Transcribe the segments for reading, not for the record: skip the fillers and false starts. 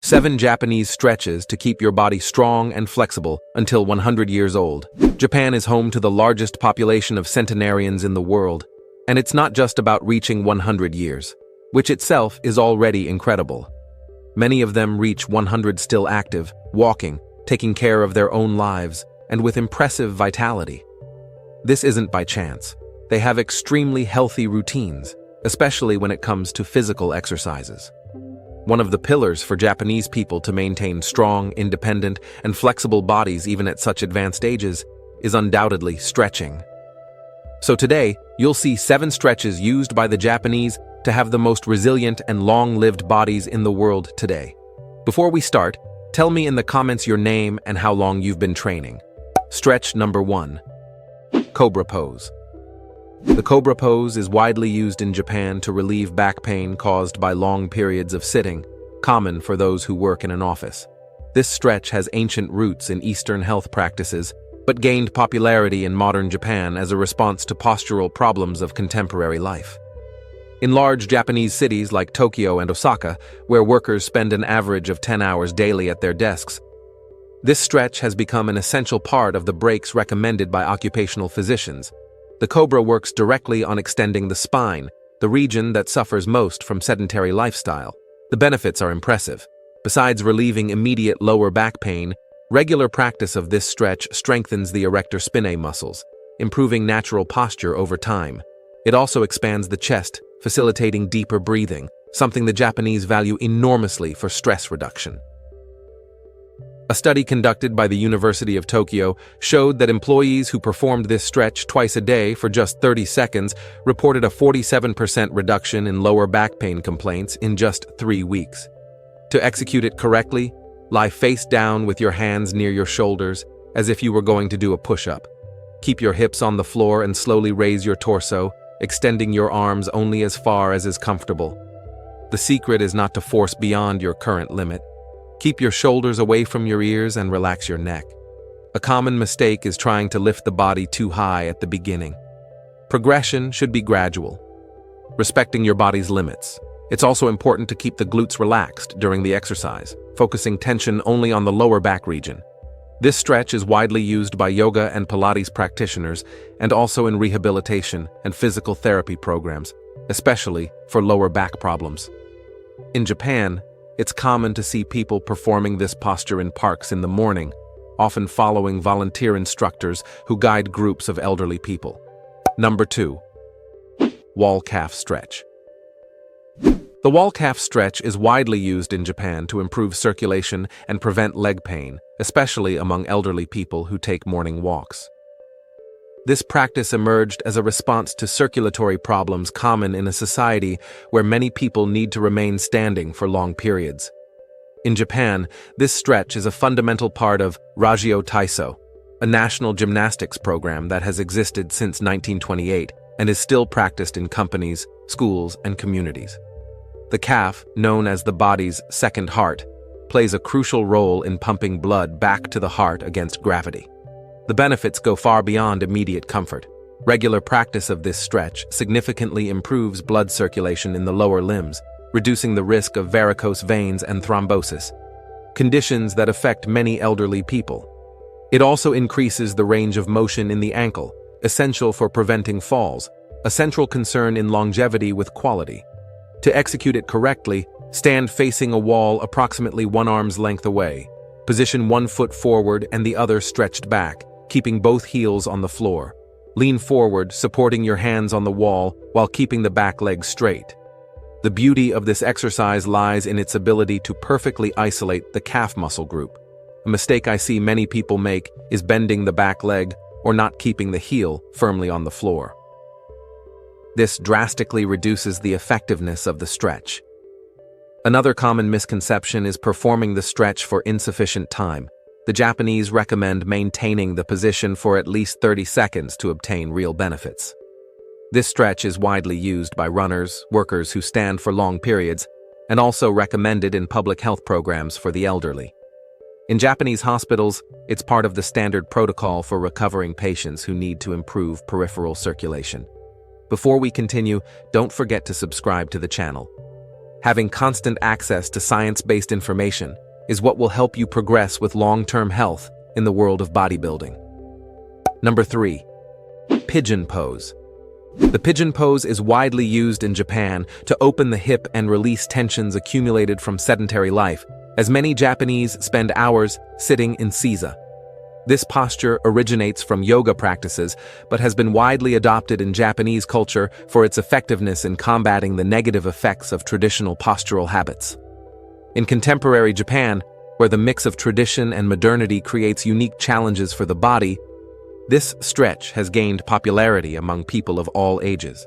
7 Japanese stretches to keep your body strong and flexible until 100 years old. Japan is home to the largest population of centenarians in the world, and it's not just about reaching 100 years, which itself is already incredible. Many of them reach 100 still active, walking, taking care of their own lives, and with impressive vitality. This isn't by chance. They have extremely healthy routines, especially when it comes to physical exercises. One of the pillars for Japanese people to maintain strong, independent, and flexible bodies even at such advanced ages is undoubtedly stretching. So today, you'll see 7 stretches used by the Japanese to have the most resilient and long-lived bodies in the world today. Before we start, tell me in the comments your name and how long you've been training. Stretch number 1. Cobra pose. The Cobra pose is widely used in Japan to relieve back pain caused by long periods of sitting, common for those who work in an office. This stretch has ancient roots in Eastern health practices, but gained popularity in modern Japan as a response to postural problems of contemporary life. In large Japanese cities like Tokyo and Osaka, where workers spend an average of 10 hours daily at their desks, this stretch has become an essential part of the breaks recommended by occupational physicians. The Cobra works directly on extending the spine, the region that suffers most from sedentary lifestyle. The benefits are impressive. Besides relieving immediate lower back pain, regular practice of this stretch strengthens the erector spinae muscles, improving natural posture over time. It also expands the chest, facilitating deeper breathing, something the Japanese value enormously for stress reduction. A study conducted by the University of Tokyo showed that employees who performed this stretch twice a day for just 30 seconds reported a 47% reduction in lower back pain complaints in just 3 weeks. To execute it correctly, lie face down with your hands near your shoulders, as if you were going to do a push-up. Keep your hips on the floor and slowly raise your torso, extending your arms only as far as is comfortable. The secret is not to force beyond your current limit. Keep your shoulders away from your ears and relax your neck. A common mistake is trying to lift the body too high at the beginning. Progression should be gradual, respecting your body's limits. It's also important to keep the glutes relaxed during the exercise, focusing tension only on the lower back region. This stretch is widely used by yoga and Pilates practitioners and also in rehabilitation and physical therapy programs, especially for lower back problems. In Japan, it's common to see people performing this posture in parks in the morning, often following volunteer instructors who guide groups of elderly people. Number 2. Wall calf stretch. The wall calf stretch is widely used in Japan to improve circulation and prevent leg pain, especially among elderly people who take morning walks. This practice emerged as a response to circulatory problems common in a society where many people need to remain standing for long periods. In Japan, this stretch is a fundamental part of Ragyo Taiso, a national gymnastics program that has existed since 1928 and is still practiced in companies, schools, and communities. The calf, known as the body's second heart, plays a crucial role in pumping blood back to the heart against gravity. The benefits go far beyond immediate comfort. Regular practice of this stretch significantly improves blood circulation in the lower limbs, reducing the risk of varicose veins and thrombosis, conditions that affect many elderly people. It also increases the range of motion in the ankle, essential for preventing falls, a central concern in longevity with quality. To execute it correctly, stand facing a wall approximately 1 arm's length away. Position 1 foot forward and the other stretched back, keeping both heels on the floor. Lean forward, supporting your hands on the wall while keeping the back leg straight. The beauty of this exercise lies in its ability to perfectly isolate the calf muscle group. A mistake I see many people make is bending the back leg or not keeping the heel firmly on the floor. This drastically reduces the effectiveness of the stretch. Another common misconception is performing the stretch for insufficient time. The Japanese recommend maintaining the position for at least 30 seconds to obtain real benefits. This stretch is widely used by runners, workers who stand for long periods, and also recommended in public health programs for the elderly. In Japanese hospitals, it's part of the standard protocol for recovering patients who need to improve peripheral circulation. Before we continue, don't forget to subscribe to the channel. Having constant access to science-based information is what will help you progress with long-term health in the world of bodybuilding. Number 3. Pigeon pose. The pigeon pose is widely used in Japan to open the hip and release tensions accumulated from sedentary life, as many Japanese spend hours sitting in seiza. This posture originates from yoga practices, but has been widely adopted in Japanese culture for its effectiveness in combating the negative effects of traditional postural habits. In contemporary Japan, where the mix of tradition and modernity creates unique challenges for the body, this stretch has gained popularity among people of all ages.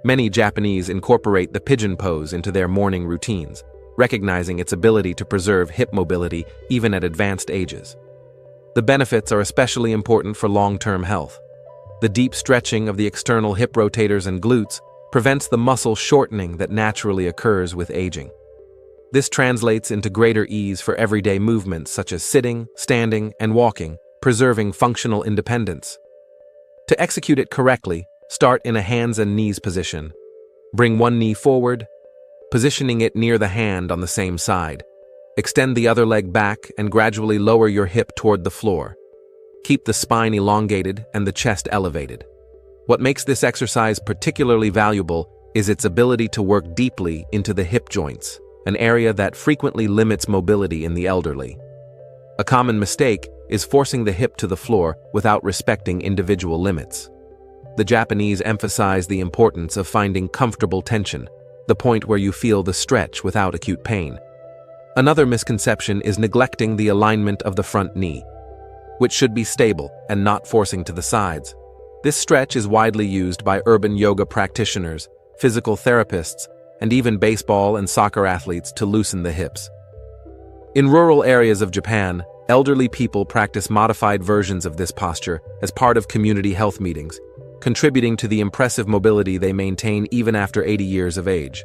Many Japanese incorporate the pigeon pose into their morning routines, recognizing its ability to preserve hip mobility even at advanced ages. The benefits are especially important for long-term health. The deep stretching of the external hip rotators and glutes prevents the muscle shortening that naturally occurs with aging. This translates into greater ease for everyday movements such as sitting, standing, and walking, preserving functional independence. To execute it correctly, start in a hands and knees position. Bring one knee forward, positioning it near the hand on the same side. Extend the other leg back and gradually lower your hip toward the floor. Keep the spine elongated and the chest elevated. What makes this exercise particularly valuable is its ability to work deeply into the hip joints, an area that frequently limits mobility in the elderly. A common mistake is forcing the hip to the floor without respecting individual limits. The Japanese emphasize the importance of finding comfortable tension, the point where you feel the stretch without acute pain. Another misconception is neglecting the alignment of the front knee, which should be stable and not forcing to the sides. This stretch is widely used by urban yoga practitioners, physical therapists, and even baseball and soccer athletes to loosen the hips. In rural areas of Japan, elderly people practice modified versions of this posture as part of community health meetings, contributing to the impressive mobility they maintain even after 80 years of age.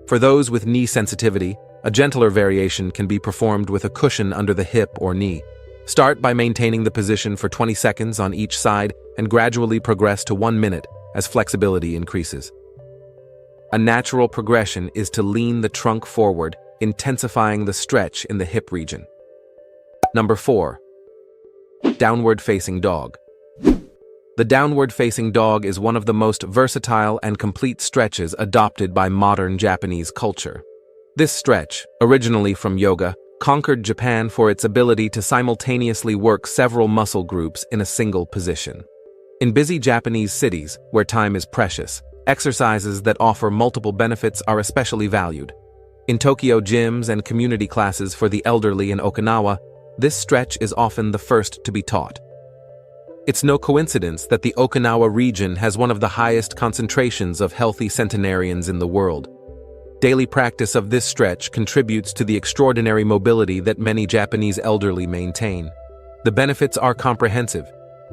For those with knee sensitivity, a gentler variation can be performed with a cushion under the hip or knee. Start by maintaining the position for 20 seconds on each side and gradually progress to 1 minute as flexibility increases. A natural progression is to lean the trunk forward, intensifying the stretch in the hip region. Number 4. Downward facing dog. The downward facing dog is one of the most versatile and complete stretches adopted by modern Japanese culture. This stretch, originally from yoga, conquered Japan for its ability to simultaneously work several muscle groups in a single position. In busy Japanese cities, where time is precious, exercises that offer multiple benefits are especially valued. In Tokyo gyms and community classes for the elderly in Okinawa, this stretch is often the first to be taught. It's no coincidence that the Okinawa region has one of the highest concentrations of healthy centenarians in the world. Daily practice of this stretch contributes to the extraordinary mobility that many Japanese elderly maintain. The benefits are comprehensive.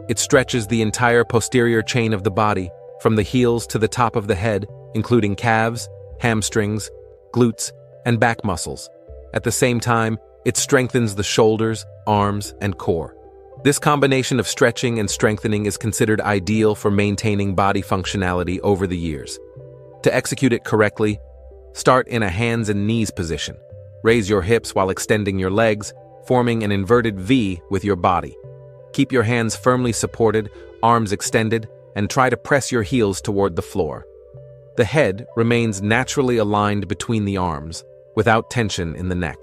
It stretches the entire posterior chain of the body, from the heels to the top of the head, including calves, hamstrings, glutes, and back muscles. At the same time, it strengthens the shoulders, arms, and core. This combination of stretching and strengthening is considered ideal for maintaining body functionality over the years. To execute it correctly, start in a hands and knees position. Raise your hips while extending your legs, forming an inverted V with your body. Keep your hands firmly supported, arms extended, and try to press your heels toward the floor. The head remains naturally aligned between the arms, without tension in the neck.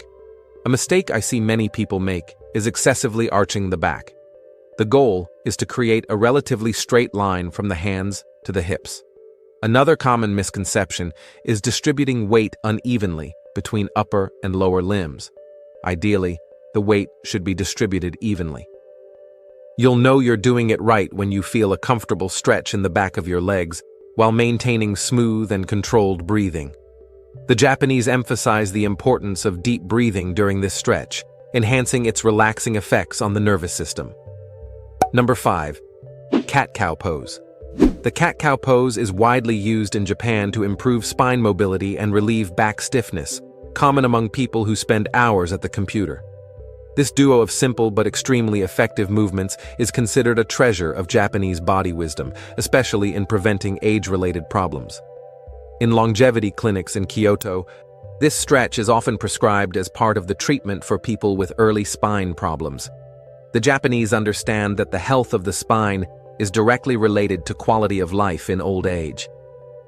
A mistake I see many people make is excessively arching the back. The goal is to create a relatively straight line from the hands to the hips. Another common misconception is distributing weight unevenly between upper and lower limbs. Ideally, the weight should be distributed evenly. You'll know you're doing it right when you feel a comfortable stretch in the back of your legs while maintaining smooth and controlled breathing. The Japanese emphasize the importance of deep breathing during this stretch, enhancing its relaxing effects on the nervous system. Number 5. Cat-cow pose. The cat-cow pose is widely used in Japan to improve spine mobility and relieve back stiffness, common among people who spend hours at the computer. This duo of simple but extremely effective movements is considered a treasure of Japanese body wisdom, especially in preventing age-related problems. In longevity clinics in Kyoto, This stretch is often prescribed as part of the treatment for people with early spine problems. The Japanese understand that the health of the spine is directly related to quality of life in old age.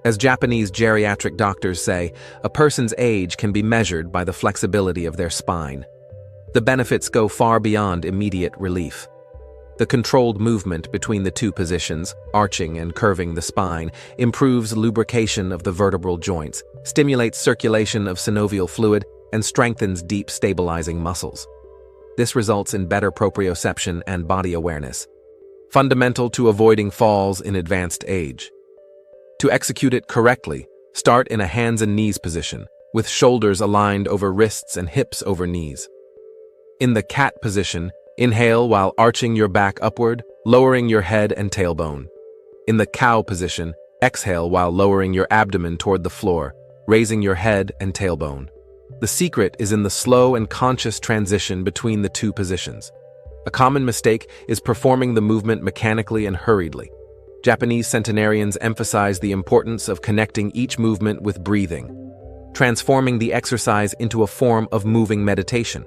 As Japanese geriatric doctors say, a person's age can be measured by the flexibility of their spine. The benefits go far beyond immediate relief. The controlled movement between the two positions, arching and curving the spine, improves lubrication of the vertebral joints, stimulates circulation of synovial fluid, and strengthens deep stabilizing muscles. This results in better proprioception and body awareness, fundamental to avoiding falls in advanced age. To execute it correctly, start in a hands and knees position, with shoulders aligned over wrists and hips over knees. In the cat position, inhale while arching your back upward, lowering your head and tailbone. In the cow position, exhale while lowering your abdomen toward the floor, raising your head and tailbone. The secret is in the slow and conscious transition between the two positions. A common mistake is performing the movement mechanically and hurriedly. Japanese centenarians emphasize the importance of connecting each movement with breathing, transforming the exercise into a form of moving meditation.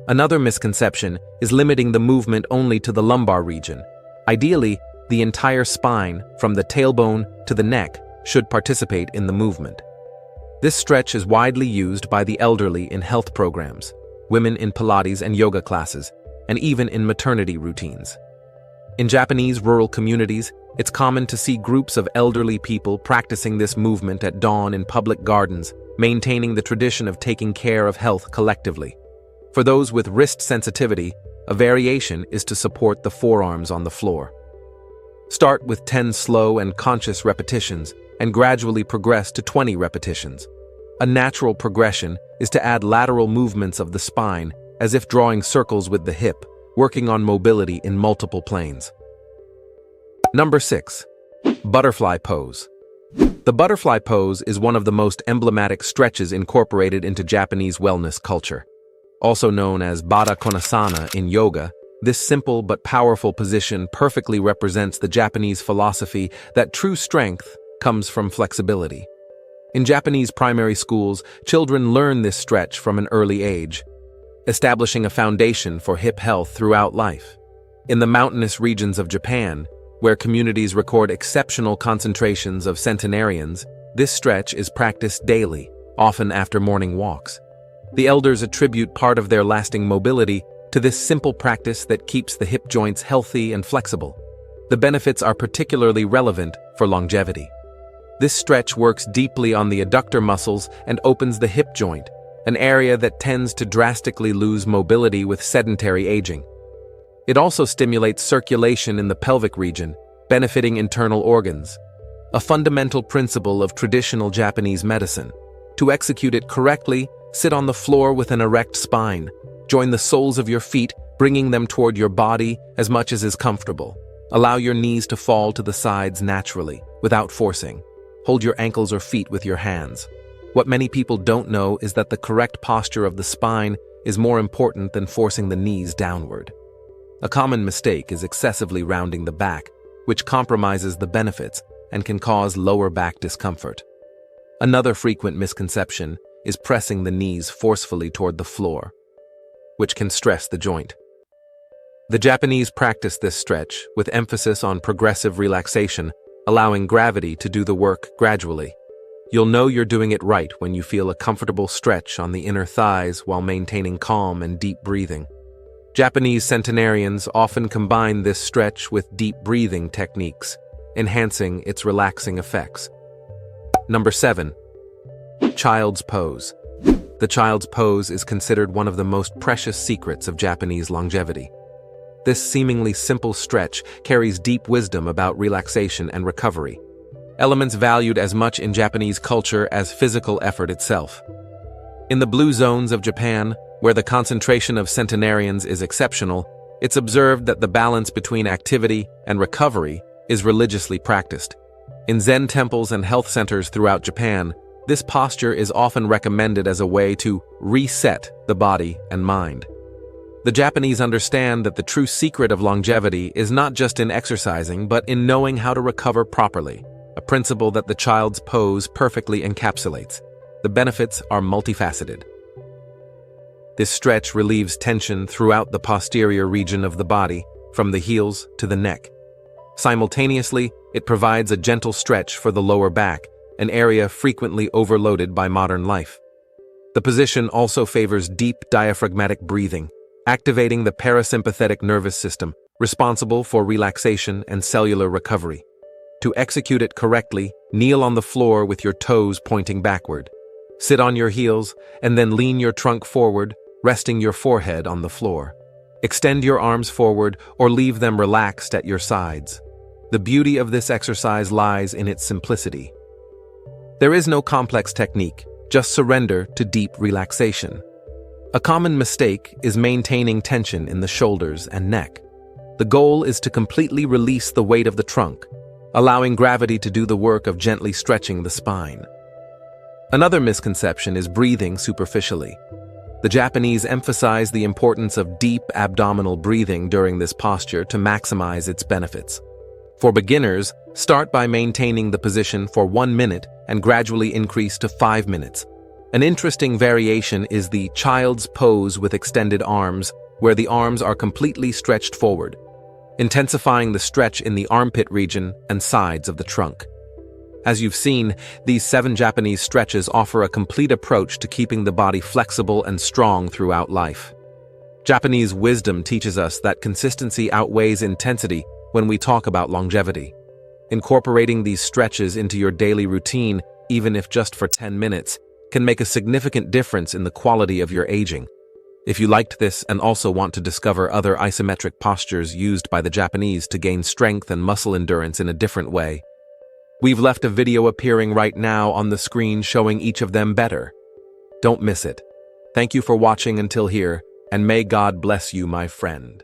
Another misconception is limiting the movement only to the lumbar region. Ideally, the entire spine, from the tailbone to the neck, should participate in the movement. This stretch is widely used by the elderly in health programs, women in Pilates and yoga classes, and even in maternity routines. In Japanese rural communities, it's common to see groups of elderly people practicing this movement at dawn in public gardens, maintaining the tradition of taking care of health collectively. For those with wrist sensitivity, a variation is to support the forearms on the floor. Start with 10 slow and conscious repetitions and gradually progress to 20 repetitions. A natural progression is to add lateral movements of the spine, as if drawing circles with the hip, working on mobility in multiple planes. Number 6. Butterfly pose. The butterfly pose is one of the most emblematic stretches incorporated into Japanese wellness culture. Also known as Baddha Konasana in yoga, this simple but powerful position perfectly represents the Japanese philosophy that true strength comes from flexibility. In Japanese primary schools, children learn this stretch from an early age, establishing a foundation for hip health throughout life. In the mountainous regions of Japan, where communities record exceptional concentrations of centenarians, this stretch is practiced daily, often after morning walks. The elders attribute part of their lasting mobility to this simple practice that keeps the hip joints healthy and flexible. The benefits are particularly relevant for longevity. This stretch works deeply on the adductor muscles and opens the hip joint, an area that tends to drastically lose mobility with sedentary aging. It also stimulates circulation in the pelvic region, benefiting internal organs, a fundamental principle of traditional Japanese medicine. To execute it correctly, sit on the floor with an erect spine. Join the soles of your feet, bringing them toward your body as much as is comfortable. Allow your knees to fall to the sides naturally, without forcing. Hold your ankles or feet with your hands. What many people don't know is that the correct posture of the spine is more important than forcing the knees downward. A common mistake is excessively rounding the back, which compromises the benefits and can cause lower back discomfort. Another frequent misconception is pressing the knees forcefully toward the floor, which can stress the joint. The Japanese practice this stretch with emphasis on progressive relaxation, allowing gravity to do the work gradually. You'll know you're doing it right when you feel a comfortable stretch on the inner thighs while maintaining calm and deep breathing. Japanese centenarians often combine this stretch with deep breathing techniques, enhancing its relaxing effects. Number 7. Child's pose. The child's pose is considered one of the most precious secrets of Japanese longevity. This seemingly simple stretch carries deep wisdom about relaxation and recovery, elements valued as much in Japanese culture as physical effort itself. In the blue zones of Japan, where the concentration of centenarians is exceptional, it's observed that the balance between activity and recovery is religiously practiced. In Zen temples and health centers throughout Japan, this posture is often recommended as a way to reset the body and mind. The Japanese understand that the true secret of longevity is not just in exercising, but in knowing how to recover properly, a principle that the child's pose perfectly encapsulates. The benefits are multifaceted. This stretch relieves tension throughout the posterior region of the body, from the heels to the neck. Simultaneously, it provides a gentle stretch for the lower back, an area frequently overloaded by modern life. The position also favors deep diaphragmatic breathing, activating the parasympathetic nervous system, responsible for relaxation and cellular recovery. To execute it correctly, kneel on the floor with your toes pointing backward. Sit on your heels and then lean your trunk forward, resting your forehead on the floor. Extend your arms forward or leave them relaxed at your sides. The beauty of this exercise lies in its simplicity. There is no complex technique, just surrender to deep relaxation. A common mistake is maintaining tension in the shoulders and neck. The goal is to completely release the weight of the trunk, allowing gravity to do the work of gently stretching the spine. Another misconception is breathing superficially. The Japanese emphasize the importance of deep abdominal breathing during this posture to maximize its benefits. For beginners, start by maintaining the position for 1 minute and gradually increase to 5 minutes. An interesting variation is the child's pose with extended arms, where the arms are completely stretched forward, intensifying the stretch in the armpit region and sides of the trunk. As you've seen, these 7 Japanese stretches offer a complete approach to keeping the body flexible and strong throughout life. Japanese wisdom teaches us that consistency outweighs intensity when we talk about longevity. Incorporating these stretches into your daily routine, even if just for 10 minutes, can make a significant difference in the quality of your aging. If you liked this and also want to discover other isometric postures used by the Japanese to gain strength and muscle endurance in a different way, we've left a video appearing right now on the screen showing each of them better. Don't miss it. Thank you for watching until here, and may God bless you, my friend.